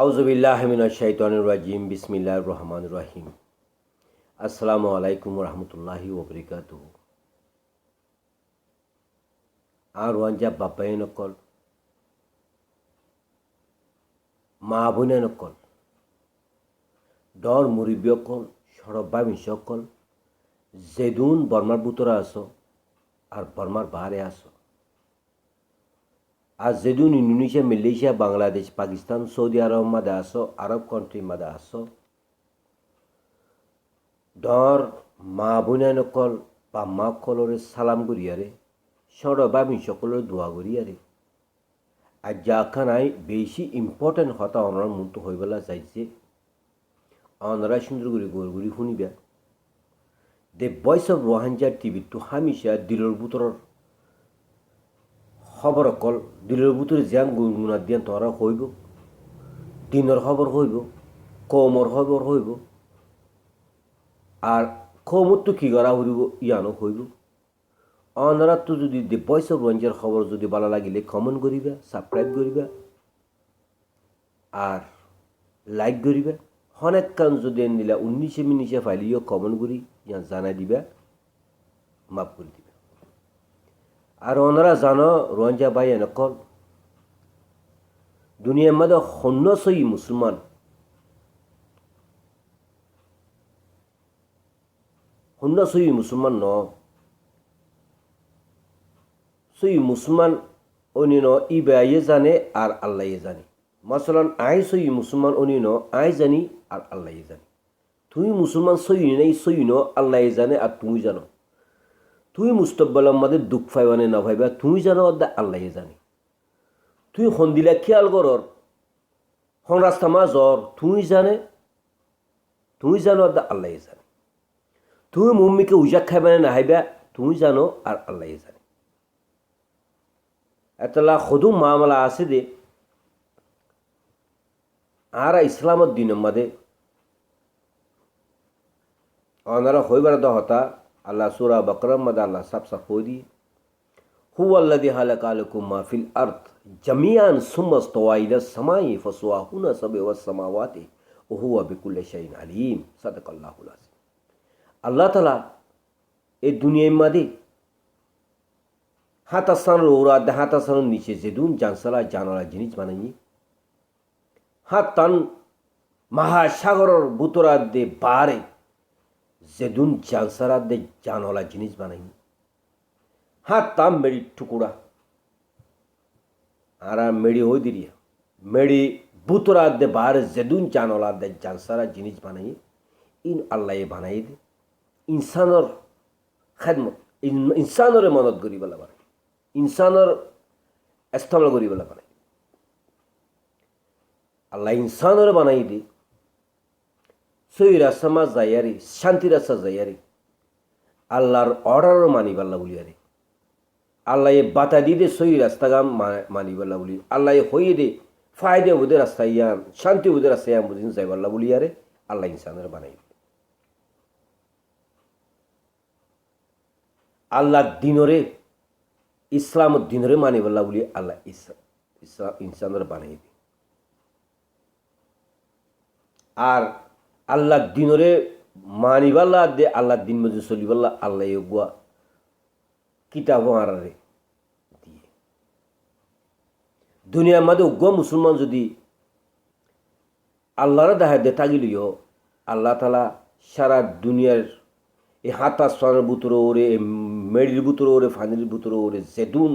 আউযুবিল্লাহি মিনাশ শাইতানির রাজিম বিসমিল্লাহির রহমানির রহিম। আসসালামু আলাইকুম ওয়া রাহমাতুল্লাহি ওয়া বারাকাতুহু। আর ওয়ানজা বাপায়ে নকল মা বোনে নকল ডর মুরিবিয়কল সরব্বা মিশকল জেদুন বর্মার বুতরা আসো আর বর্মার বাহারে আসো। আর যেদিন Indonesia Malaysia Bangladesh Pakistan Saudi Arabia মাদে আসো আরব কান্ট্রি মাদে আসো ডর মা বোনে নকল বা মা কলরে সালাম করিয়ারে সরব্বা মিশকলের দোয়া করিয়ারে আর যাখানাই বেশি ইম্পর্টেন্ট হতা অনার মন্ত হইবেলা চাইছে অনারা সুন্দর করে গড়গুড়ি শুনিবা। দ্য ভয়েস অফ রোহাঞ্জা টিভি তো হামিশা দিলের বুতরের খবর অকল দিলের বুতরে জ্যাং গুণগুণা দিয়ান তোরা হইব, দিনের খবর হইব, কমর খবর হইব, আর কমর তো কি করা হইব ইয়ানো হইব। অনারা তো যদি দ্য ভয়েস অফ রোহাঞ্জার খবর যদি ভালো লাগিলে কমেন্ট করিবা, সাবস্ক্রাইব করিবা আর লাইক করিবা। অনেক কান যদি নিলা 19 ফাইলিও কমেন্ট করি ইয়া জানাই দিবা, মাফ করে দিবা। আর ওনারা জানো রোহাঞ্জা ভাই এনেকল দুনিয়ার মধ্যে সই মুসলমান সই মুসলমান ন সই মুসলমান অনি ন ইবাইয়ে জানে আর আল্লাহ জানে। মাসালান আই সই মুসলমান অনি ন আই জানি আর আল্লাহ জানে। তুমি মুসলমান সই নাই সই ন আল্লাহ জানে আর তুমি জানো। তুই মুস্তকবাল আমাদের দুঃখ পাইবানে না ভাইবা তুই জানো অর্ধা আল্লাহ জানে। তুই সন্দিলা খেয়াল করর হন রাস্তা মা জ্বর তুই জানে তুই জানো অর্ধা আল্লাহ জানে। তুই মম্মিকে উজাক খাইবানে না হাইবা তুই জানো আর আল্লাহ জানে। এতলা সদু মামলা আছে দে আর ইসলামত দিনের মাদে অনারা হইবার হতা আল্লাহ সূরা বাকরার মধ্যে আল্লাহ সাফ সাফ কই দি হুয়াল্লাযী খালাকা লাকুম মা ফিল আরদ জামিআন সুম্মা ইসতাওয়া ইলাস সামাই ফাসাওয়াহুনা সাব'আস সামাওয়াতি ওয়া হুয়া বিকুল্লি শাইইন আলীম। সাদাকাল্লাহুল আযীম। আল্লাহ তাআলা এই দুনিয়ার মধ্যে হাতাসানের ওরা হাতাসানের নিচে যেদুন জানসালা জানালা জিনিস বানাই হাতান মহাসাগরের বুতরা দে বারে যেদুন জানসারা দে জানলা জিনিস বানাই হাতাম মেরি টুকুরা আর মেরি ওই দিরিয়া মেরি বুতরা দে বারে যেদুন জানলা দে জানসারা জিনিস বানাই ইন আল্লাহ বানাই দে ইনসানর খেদমত ইনসানর মদত করিবেলা বানাই ইনসানর ইস্তেমাল করিবেলা বানাই আল্লাহ ইনসানর বানাই দে সই রাস্তা মা যাইয়ারি শান্তি রাস্তা যাইয়ারি আল্লাহর অর্ডারও মানিবাল্লা বলিয়ারে আল্লাহ বাতা দিয়ে দে সই রাস্তা গাম মানিবাল্লা বলি আল্লাহ হইয়ে দে ফায়দে ওদের রাস্তায় ইয়ান শান্তি ওদের রাস্তায় ইয়ান বুঝিন যাইবাল্লা বলিয়ারে আল্লাহ ইনসানের বানাই আল্লাহ দিনরে ইসলাম দিনরে মানিবাল্লা বলি আল্লাহ ইসলাম ইনসানের বানাই দে আর আল্লাহ দিনরে মানিবাল্লা দে আল্লাহ দিন মধ্যে চলিবাল্লা আল্লাহ গুয়া কিতাব আরারে দিয়ে দুনিয়ার মধ্যে উগ্র মুসলমান যদি আল্লাহর দেখা দে তাগিলিও আল্লাহ তালা সারা দুনিয়ার এই হাতার বুতরে ওরে মেডির বুতরে ওরে ফানির বুতরে ওরে যেদুন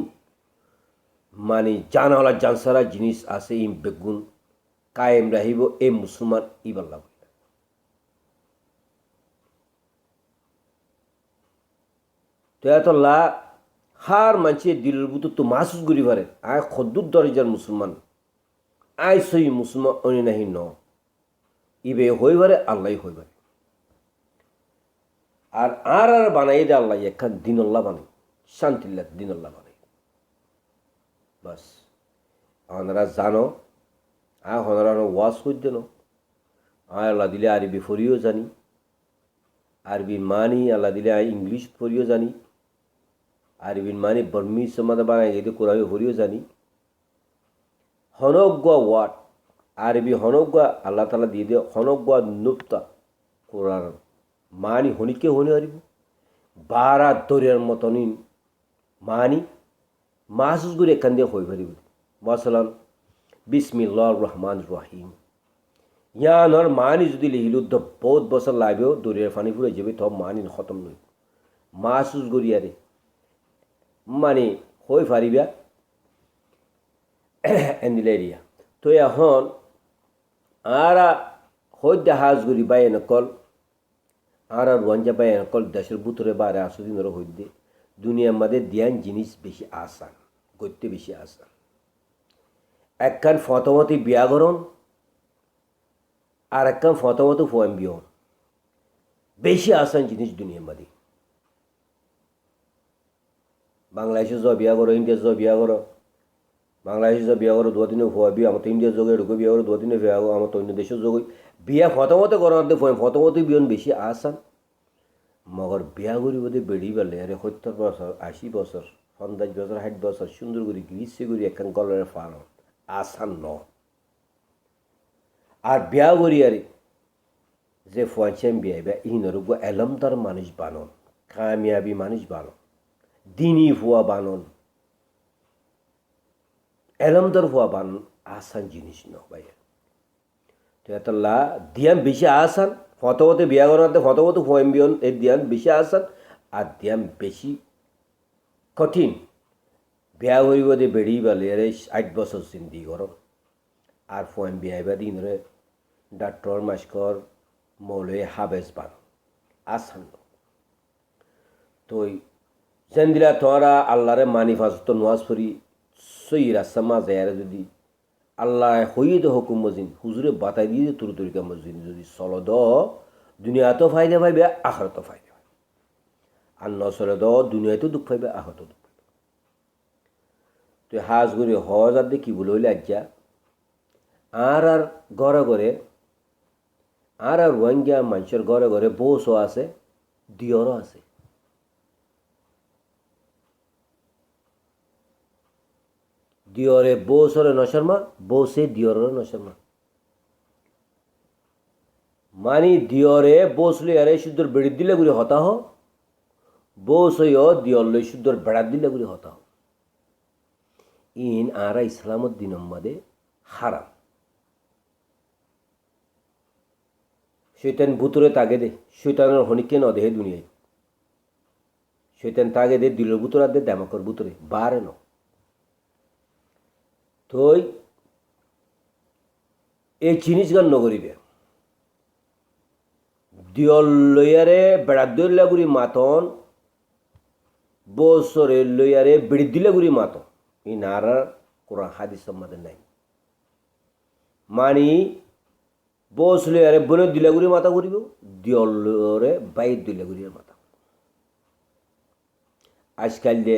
মানে জানলা জানসারা জিনিস আছে ইম বেগুন কায়েম রাহিব এ মুসলমান ইবাল্লা তো এতলা হার মানছে দিলের বুতো তো মাসুস করি পারে আয় খদ্দুর দরজার মুসলমান আয় সই মুসলমান অনি নাহি ন ইবে হই পারে আল্লাহ হই পারে আর আর আর বানাই দে আল্লাহ একখান দিনল্লা বানাই শান্তিল্লা দিনল্লা বানাই বাস আপনারা জানো আয় হনারা ওয়াশ করে দেন আয় আল্লাহ দিলে আরবি ফরিও জানি আরবি মানি আল্লাহ দিলে আয় ইংলিশ ফরিও জানি আরবিন মানে বর্মি সমাদা বানাই যদি কোরআন ফরিও জানি হনজ্ঞ ওয়ার্ড আরবি হনজ্ঞা আল্লাহ তালা দিয়ে দিয়ে হনজ্ঞা নুপ্তা কোরআন মানি হনিকে হনি হারিব বারা দরিয়ার মতনই মানি মাহসুস করে এখান দিয়ে হয়ে পারিব মাসালান বিসমিল্লাহ রহমান রহিম ইয়ানর মানি যদি লিখিল তো বহুত বছর লাগবেও দরিয়ার পানি ফুরে যাবে তো মানি খতম নই মাহসুস করিয়ারে মানে হয়ে পারিবা এন্দিলেরিয়া তো এখন আরা হইতে হাজ করি বাই নকল আর রঞ্জা বাই নকল দেশের ভিতরে বারে আসদিন হইতে দুনিয়ার মধ্যে দিয়ান জিনিস বেশি আসান করতে বেশি আসান একখান ফতমতি বিয়াগরণ আর একখান ফতমত ফোয়াম বিয়ন বেশি আসান জিনিস দুনিয়ার মধ্যে বাংলাদেশে যা বিয়া করো ইন্ডিয়া যা বিয়া করো বাংলাদেশে যা বিয়া করো দুদিনে ফোয়াবি আমার তো ইন্ডিয়ার যোগে ঢুকে বিয়া করো দুদিনে বিয়া করো আমার তো অন্য দেশের যোগে বিয়া ফতমতে করাতে ফতমতে বিয়ন বেশি আসান মগর বিয়া করি বোধে বেড়ি পেলে আরে 70 বছর 80 বছর 50 বছর 60 বছর সুন্দর করে গ্রীষ্মে করি একখান কলরের ফাড় আসান ন আর বিয়া করি আরে যে ফোয়াছেন বিয়া বা ইনর এলমদার মানুষ বানন কামিয়াবি মানুষ বানন দিনী ফুয়া বানন এলমদার ফুয়া বানন আসান জিনিস ন ভাই তো এতলা দিয়াম বেশি আসান ফতমতে বিয়া করাতে ফতমত ফোয়াম বিয়ন এই দিয়ান বেশি আসান আর দিয়াম বেশি কঠিন বিয়া করিব দে বেড়ি বেলে আরে 60 বছর জিন্দি করো আর ফোয়াম বিয়াইবা দিন রে ডাক্তার মাস্কর মৌলে হাবেজ বান আসান তো যেন দিলা তোরা আল্লাহরে মানি ফাজত নোয়াজ ফরি সই রাস্তা মাঝে আর যদি আল্লাহ হইয়ে দে হুকুম মজিন হুজুরে বাতাই দিয়ে তোর তরিকা মজিন যদি চলো দ দুনিয়াতেও ফাইদা পাইবে আখরাতেও ফাইদা পাইবে আর ন চলে দ দুনিয়াতেও দুঃখ পাইবে আখরাতেও দুঃখ পাইবে তুই হাজ করে হজ আর দেখি বলে হইলে আজ্ঞা আর ঘরে ঘরে আর রোহিঙ্গা মানুষের ঘরে ঘরে বউসও আছে দিয়রও আছে দিয়রে বউসরে নশর্মা বউসে দিয়রের নশর্মা মানি দিয়রে বউসলে আরে শুদ্ধর বেড়ি দিলে গুলি হতা হ বউসইও দিয়রলে শুদ্ধর বেড়া দিলে গুলি হতা হ ইন আরা ইসলামত দিনম মাদে হারাম শৈতান ভুতুরে তাগে দে শৈতানের হনিকে ন দেহে দুনিয়ায় শৈতান তাগে দে দিলের ভুতুরা দে দামাকর ভুতুরে বারে ন তই এই জিনিসগান নগরিবে দিয়ল লইয়ারে বেড়া দইলা গুড়ি মাতন বছরে লইয়ারে বেড়ি দিলে গুড়ি মাতন এই নারার কোরআন হাদিস সম্মাদের নাই মানি বস লইয়ারে বনে দিলে গুড়ি মাথা ঘুরিব দিয়লরে বাইর দিলে গুড়ির মাথা আজকাল যে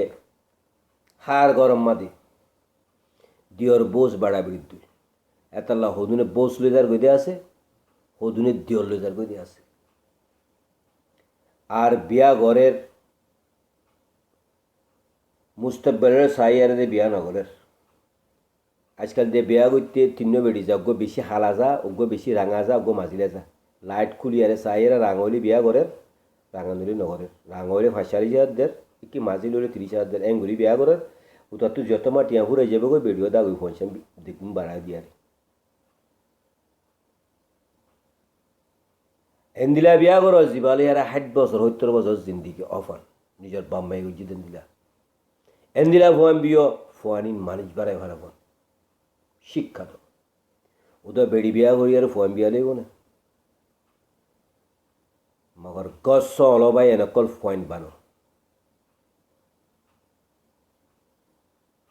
হার গরম মাদি দিয়র বোস বাড়া বৃদ্ধি এতাল্লা হদুনে বোস লইজার গদে আছে হদুনে দিয়র লইজার গদে আছে আর বিয়া ঘরের মুস্তকবেলের সাইয়ারে বিয়া নগরের আজকাল যে বিয়া করতে তিন্ন বেড়ি যা অজ্ঞ বেশি হালা যা অজ্ঞ বেশি রাঙা যা অজ্ঞ মাজিলে যা লাইট খুলিয়ারে সাইয়ারে রাঙলি বিয়া ঘরের রাঙানলি নগরের রাঙলি 5,000 দের কি মাঝি লইলে 30,000 দের এঙ্গুলি বিয়া ঘরের উতা তুই যত মা টিয়া ফুরে যাবে গো বেড়িও দা ওই ফোনছেন দেখুন বাড়া দিয়ারে এন্দিলা বিয়া করো জীবালে আর 60 বছর 70 বছর জিন্দিগি অফার নিজের বাম্মাই গুজি দেন দিলা এন্দিলা ফোয়ান বিয় ফোয়ানিন মানুষ বাড়াই ভালো ফোন শিক্ষা তো ওটা বেড়ি বিয়া করি আর ফোয়ান বিয়া লইব না মগর গছ অলবাই এনেকল ফোয়াইন বানো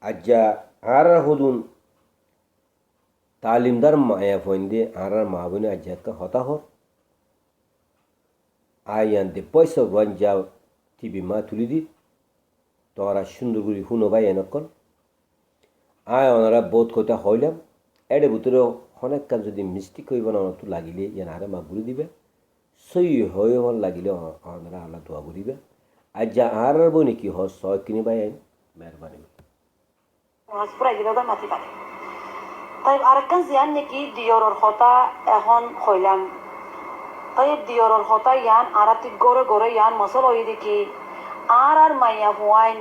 আজ্জা আর হুদুন তালিমদার মায়া ফোন দিয়ে আর মা বোনে আজ্জা একটা হতাহর আইয়ান দে পয়সা রঞ্জা টিভি মা তুলি দি তোরা সুন্দর করে শুনো ভাই এনেকল আয় ওনারা বোধ কথা হইলাম এডে ভিতরে অনেক কাজ যদি মিস্টেক হইব না তো লাগিলে ইয়ান আরে মা ঘুরে দিবে সই হয়ে হল লাগিলে ওনারা আল্লাহ দোয়া করিবে আজ্জা আর বনি কি হস ছয় কিনি ভাই আইন মেহরবানি তাই আরেকখান জিয়ান নাকি দিয়রর কথা এখন হইলাম তাই দিয়রর কথা ইয়ান আরাতি গড়ে গড়ে ইয়ান মশল হই দেখি আর মাইয়া হুয়াইন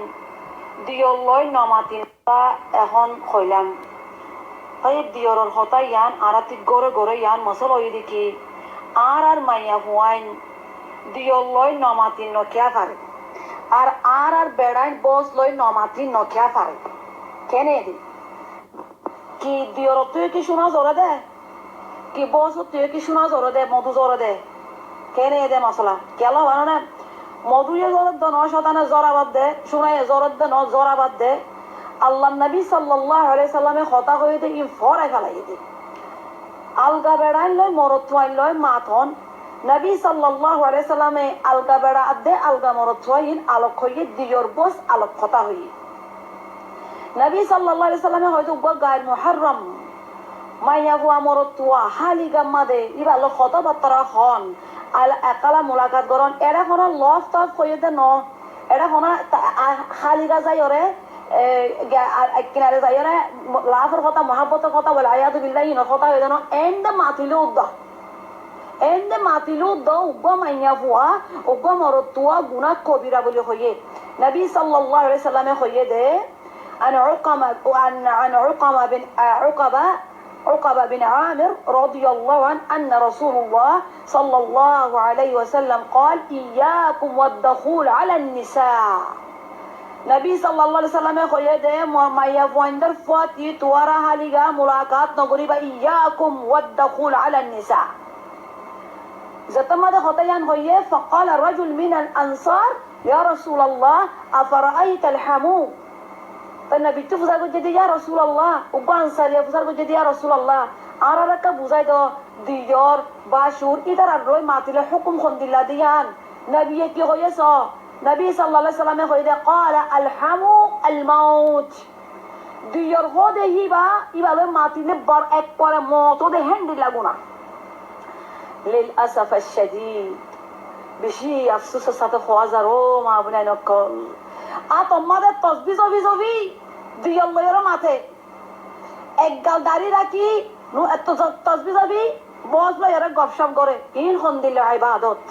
দিয়র লয় নমাতিন এখন হইলাম তাই দিয়রর কথা ইয়ান আরাতি গড়ে গড়ে ইয়ান মশল হই দেখি আর মাইয়া হুয়াইন দিয়র লয় নমাতিন নকিয়া পারে আর বেড়াইন বস লয় নমাতিন নকিয়া পারে কেনে দি কি দিয়র তুই কি শোনা জোরে দে কি বস তুই কি শোনা জোরে দে মধু জোরে দে কেনে দে মশলা কেলা ভালো না মধুয়ে জোরের দে ন শতানে জরাবাদ দে শোনায় জোরের দে ন জরাবাদ দে আল্লাহ নবী সাল্লাল্লাহু আলাইহি সাল্লামে কথা কই দে ইন ফরে ফেলাই দে আলগা বেড়াইন লয় মরত্বাইন লয় মাথন নবী সাল্লাল্লাহু আলাইহি সাল্লামে আলগা বেড়া আদে আলগা মরত্বাইন আলোক হইয়ে দিয়র বস আলোক কথা হইয়ে নবী সাল্লাল্লাহু আলাইহি সাল্লামে হয়তো গায়ের মুহররম মাইয়া বুয়া মরতুয়া হালি গাম্মাদে ইবালো কথাবার্তা হন একালা মুলাকাত করন এরা কোনো লফ টফ কইয়ে দে ন এরা কোনো হালিগা যাই ওরে কিনারে যাই ওরে লাফের কথা মহাব্বতের কথা বলে আয়াতু বিল্লাহি ন কথা হয়ে যেন এন্ডে মাতিলে উদ্দা এন্ডে মাতিলে উদ্দা উগ্র মাইয়া বুয়া উগ্র মরতুয়া গুনা কবিরা বলে হইয়ে নবী সাল্লাল্লাহু আলাইহি সাল্লামে হইয়ে দে عن عقبة بن عامر رضي الله عنه أن رسول الله صلى الله عليه وسلم قال إياكم والدخول على النساء نبي صلى الله عليه وسلم خيده ما يفوندر فاتي توارا هاليغا ملاقات نغريبا إياكم والدخول على النساء زتمد خطيان خيه فقال الرجل من الأنصار يا رسول الله أفرأيت الحمو নবী তো ফুজার করছে ইয়া রাসূলুল্লাহ উবা আনসারিয়া ফুজার করছে ইয়া রাসূলুল্লাহ আর একটা বুঝাই দাও দিয়র বাসুর ইদার আর রই মাতিলে হুকুম খন দিলা দিয়ান নবী কি হইছ নবী সাল্লাল্লাহু আলাইহি সাল্লামে কইদে قال الحمو الموت দিয়র হদে হিবা ইবালে মাতিলে বার এক পরে মত দে হ্যান্ডি লাগুনা للاسف الشديد বেশি আফসোসের সাথে খোয়াজারো মা বুনাই নকল তোমাদের তসবি জবি জবি দিয়র লয়ের মাথে এক গাল দাড়ি রাখি এত তসবি জবি বস লয়ের গপসপ করে ইন খন দিলে ইবাদত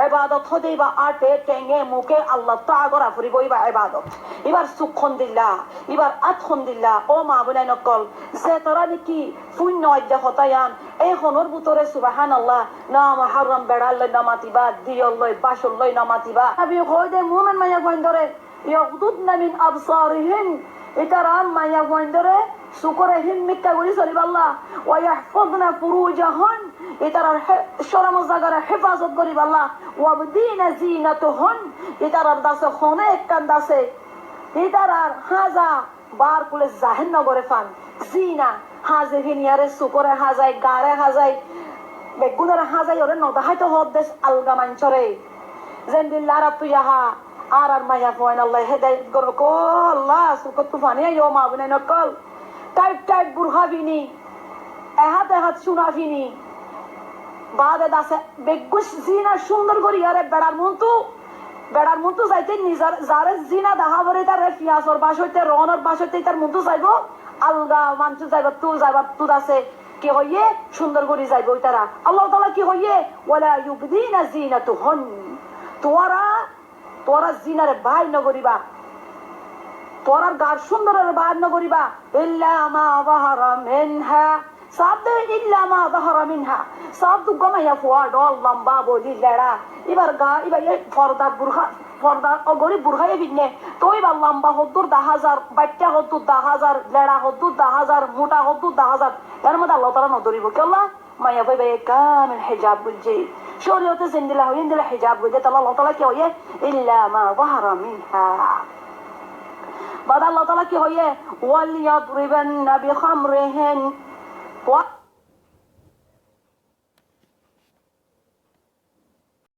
ইবাদত হতে বা আটে টেঙ্গে মুখে আল্লাহ তাআলা ফুরি বইবা ইবাদত এবার সুখন দিল্লা এবার আতখন দিল্লা ও মা বুনাই নকল সে তোরা নাকি শূন্য অধ্যা হতায়ান এই খনর ভিতরে সুবহানাল্লাহ না মুহররম বেড়াল লই নামাতিবা দিয়র লই বাসল লই নামাতিবা আমি কই দে মুমিন মাইয়া গইন্দরে يغضضن من أبصارهن إترام ما يغوندره سكرهن مكة وليسوا بالله ويحفظن فروجهن إترى شرم الزجر حفاظت قريب الله وبدين زينتهن إترى داس خونك كان داس إترى هذا بار كل الزهن نغرفان زينة هذا هنيار سكره هذا غاره هذا بقولنا هذا يورن نضحيته هودس ألغمان شري زند الله رب يها আর মাইয়া ফোন আল্লাহ হেদায়েত করো কো আল্লাহ সুকত তুফানি ইয়ো মা বনে নকল টাইট টাইট বুরহাবিনি এহাত শুনাফিনি বাদে দাসে বেগুস জিনা সুন্দর করি আরে বেড়ার মন্তু যাইতে নিজার যারে জিনা দেখা বরে তার ফিয়াসর বাস হইতে রনর বাস হইতে তার মন্তু যাইবো আলগা মানছু যাইবা তু দাসে কি হইয়ে সুন্দর করি যাইবো তারা আল্লাহ তাআলা কি হইয়ে ওয়ালা ইউবদিনা জিনাতুহুন তোরা জিনারে বাইর নগরিবা তোরার গার সুন্দরের বাইর নগরিবা ইল্লা মা যাহারা মিনহা সাদে ইল্লা মা যাহারা মিনহা সাদ গমায়া ফুয়া ডল লম্বা বলি লেড়া এবার এই পর্দা অগরি বুরহায়ে বিনে তোই বা লম্বা হদ্দুর 10000 বাচ্চা হদ্দুর 10000 লেড়া হদ্দুর 10000 মোটা হদ্দুর 10000 এর মধ্যে আল্লাহ তাআলা নদরিব কি আল্লাহ মায়া ভাই কামিল হিজাব বুঝি শরীয়তে জিন্দিলা হইন দিলা হিজাব বুঝে আল্লাহ তাআলা কি হইয়ে ইল্লা মা যাহারা মিনহা বাদ আল্লাহ তাআলা কি হইয়ে ওয়াল ইয়াদরিবান্না বিখামরিহিন